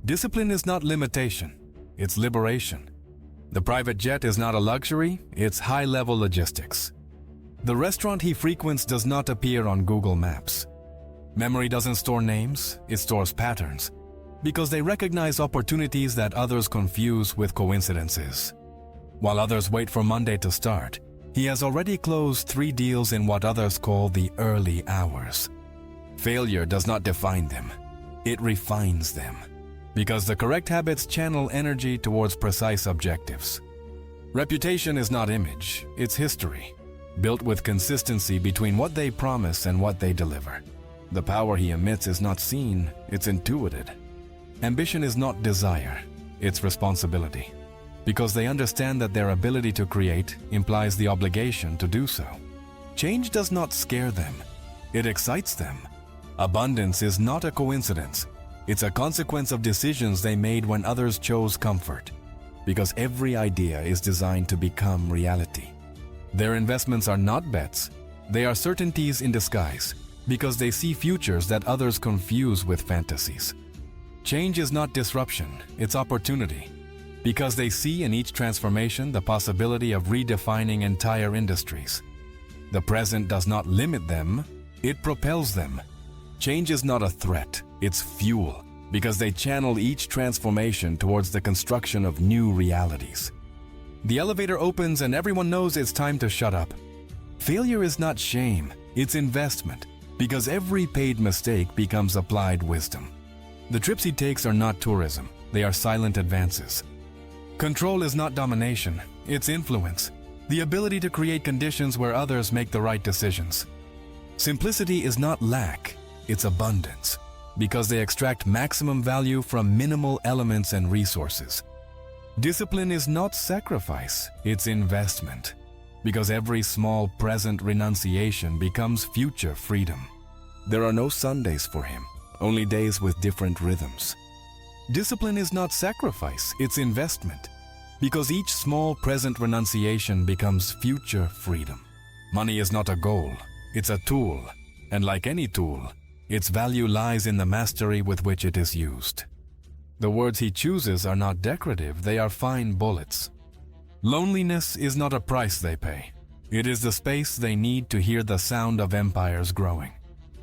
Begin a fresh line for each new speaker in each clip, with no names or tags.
Discipline is not limitation, it's liberation. The private jet is not a luxury, it's high-level logistics. The restaurant he frequents does not appear on Google Maps. Memory doesn't store names, it stores patterns, because they recognize opportunities that others confuse with coincidences. While others wait for Monday to start, he has already closed 3 deals in what others call the early hours. Failure does not define them, it refines them, because the correct habits channel energy towards precise objectives. Reputation is not image, it's history, built with consistency between what they promise and what they deliver. The power he emits is not seen, it's intuited. Ambition is not desire, it's responsibility, because they understand that their ability to create implies the obligation to do so. Change does not scare them, it excites them. Abundance is not a coincidence. It's a consequence of decisions they made when others chose comfort, because every idea is designed to become reality. Their investments are not bets, they are certainties in disguise, because they see futures that others confuse with fantasies. Change is not disruption, it's opportunity, because they see in each transformation the possibility of redefining entire industries. The present does not limit them, it propels them. Change is not a threat, it's fuel, because they channel each transformation towards the construction of new realities. The elevator opens and everyone knows it's time to shut up. Failure is not shame, it's investment, because every paid mistake becomes applied wisdom. The trips he takes are not tourism, they are silent advances. Control is not domination, it's influence, the ability to create conditions where others make the right decisions. Simplicity is not lack, it's abundance, because they extract maximum value from minimal elements and resources. Discipline is not sacrifice, it's investment, because every small present renunciation becomes future freedom. There are no Sundays for him, only days with different rhythms. Discipline is not sacrifice, it's investment, because each small present renunciation becomes future freedom. Money is not a goal, it's a tool, and like any tool, its value lies in the mastery with which it is used. The words he chooses are not decorative, they are fine bullets. Loneliness is not a price they pay. It is the space they need to hear the sound of empires growing.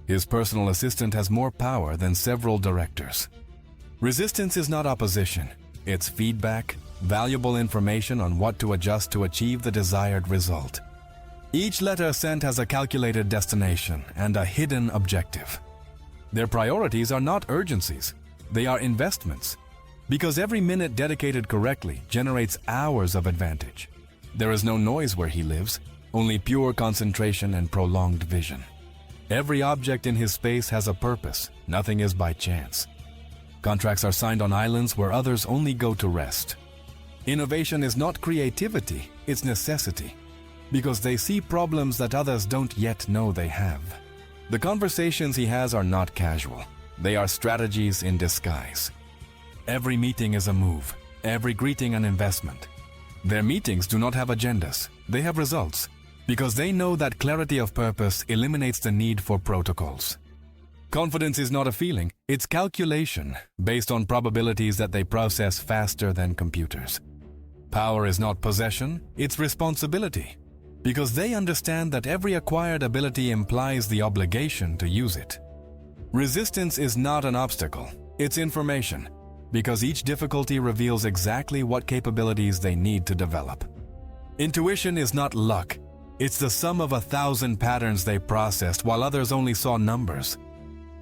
His personal assistant has more power than several directors. Resistance is not opposition, it's feedback, valuable information on what to adjust to achieve the desired result. Each letter sent has a calculated destination and a hidden objective. Their priorities are not urgencies, they are investments, because every minute dedicated correctly generates hours of advantage. There is no noise where he lives, only pure concentration and prolonged vision. Every object in his space has a purpose, nothing is by chance. Contracts are signed on islands where others only go to rest. Innovation is not creativity, it's necessity, because they see problems that others don't yet know they have. The conversations he has are not casual, they are strategies in disguise. Every meeting is a move, every greeting an investment. Their meetings do not have agendas, they have results, because they know that clarity of purpose eliminates the need for protocols. Confidence is not a feeling, it's calculation, based on probabilities that they process faster than computers. Power is not possession, it's responsibility, because they understand that every acquired ability implies the obligation to use it. Resistance is not an obstacle, it's information, because each difficulty reveals exactly what capabilities they need to develop. Intuition is not luck, it's the sum of 1,000 patterns they processed while others only saw numbers.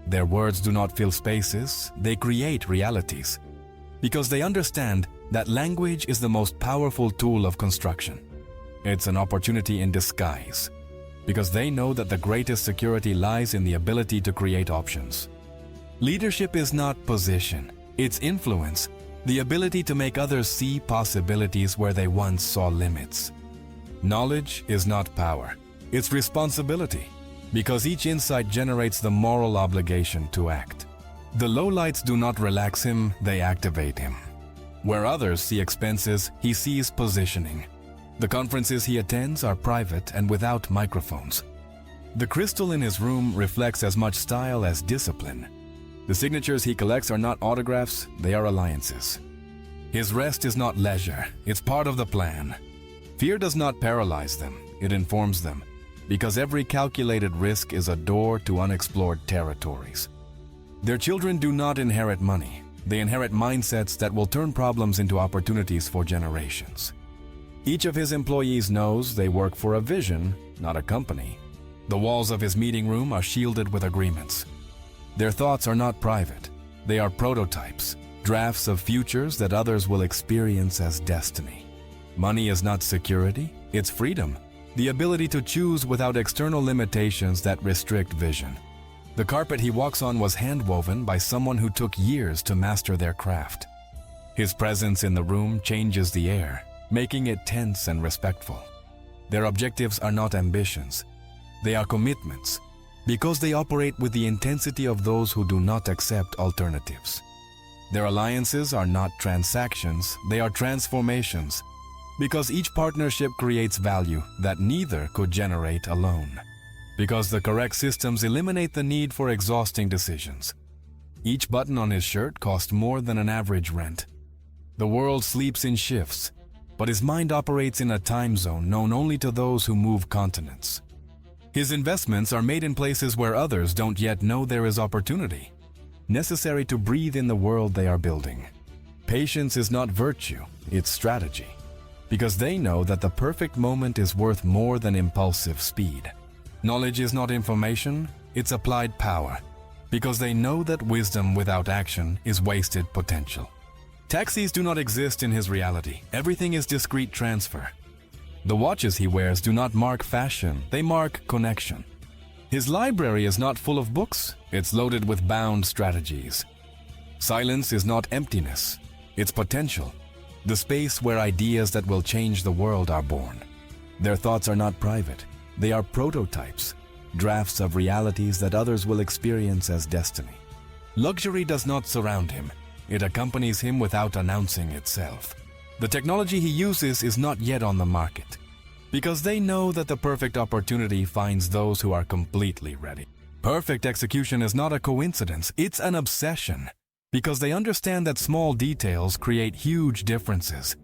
Their words do not fill spaces, they create realities, because they understand that language is the most powerful tool of construction. It's an opportunity in disguise, because they know that the greatest security lies in the ability to create options. Leadership is not position, it's influence, the ability to make others see possibilities where they once saw limits. Knowledge is not power, it's responsibility, because each insight generates the moral obligation to act. The lowlights do not relax him, they activate him. Where others see expenses, he sees positioning. The conferences he attends are private and without microphones. The crystal in his room reflects as much style as discipline. The signatures he collects are not autographs, they are alliances. His rest is not leisure, it's part of the plan. Fear does not paralyze them, it informs them, because every calculated risk is a door to unexplored territories. Their children do not inherit money, they inherit mindsets that will turn problems into opportunities for generations. Each of his employees knows they work for a vision, not a company. The walls of his meeting room are shielded with agreements. Their thoughts are not private, they are prototypes, drafts of futures that others will experience as destiny. Money is not security, it's freedom, the ability to choose without external limitations that restrict vision. The carpet he walks on was hand-woven by someone who took years to master their craft. His presence in the room changes the air, making it tense and respectful. Their objectives are not ambitions, they are commitments, because they operate with the intensity of those who do not accept alternatives. Their alliances are not transactions, they are transformations, because each partnership creates value that neither could generate alone. Because the correct systems eliminate the need for exhausting decisions. Each button on his shirt cost more than an average rent. The world sleeps in shifts, but his mind operates in a time zone known only to those who move continents. His investments are made in places where others don't yet know there is opportunity, necessary to breathe in the world they are building. Patience is not virtue, it's strategy, because they know that the perfect moment is worth more than impulsive speed. Knowledge is not information, it's applied power, because they know that wisdom without action is wasted potential. Taxis do not exist in his reality, everything is discrete transfer. The watches he wears do not mark fashion, they mark connection. His library is not full of books, it's loaded with bound strategies. Silence is not emptiness, it's potential, the space where ideas that will change the world are born. Their thoughts are not private, they are prototypes, drafts of realities that others will experience as destiny. Luxury does not surround him, it accompanies him without announcing itself. The technology he uses is not yet on the market, because they know that the perfect opportunity finds those who are completely ready. Perfect execution is not a coincidence, it's an obsession, because they understand that small details create huge differences.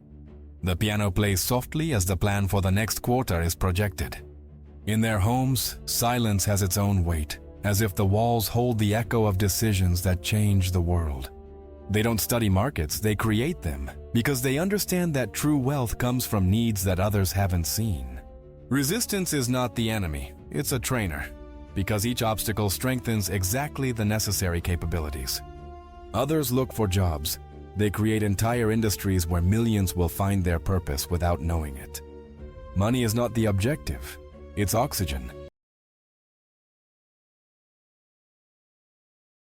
The piano plays softly as the plan for the next quarter is projected. In their homes, silence has its own weight, as if the walls hold the echo of decisions that change the world. They don't study markets, they create them, because they understand that true wealth comes from needs that others haven't seen. Resistance is not the enemy, it's a trainer, because each obstacle strengthens exactly the necessary capabilities. Others look for jobs. They create entire industries where millions will find their purpose without knowing it. Money is not the objective, it's oxygen,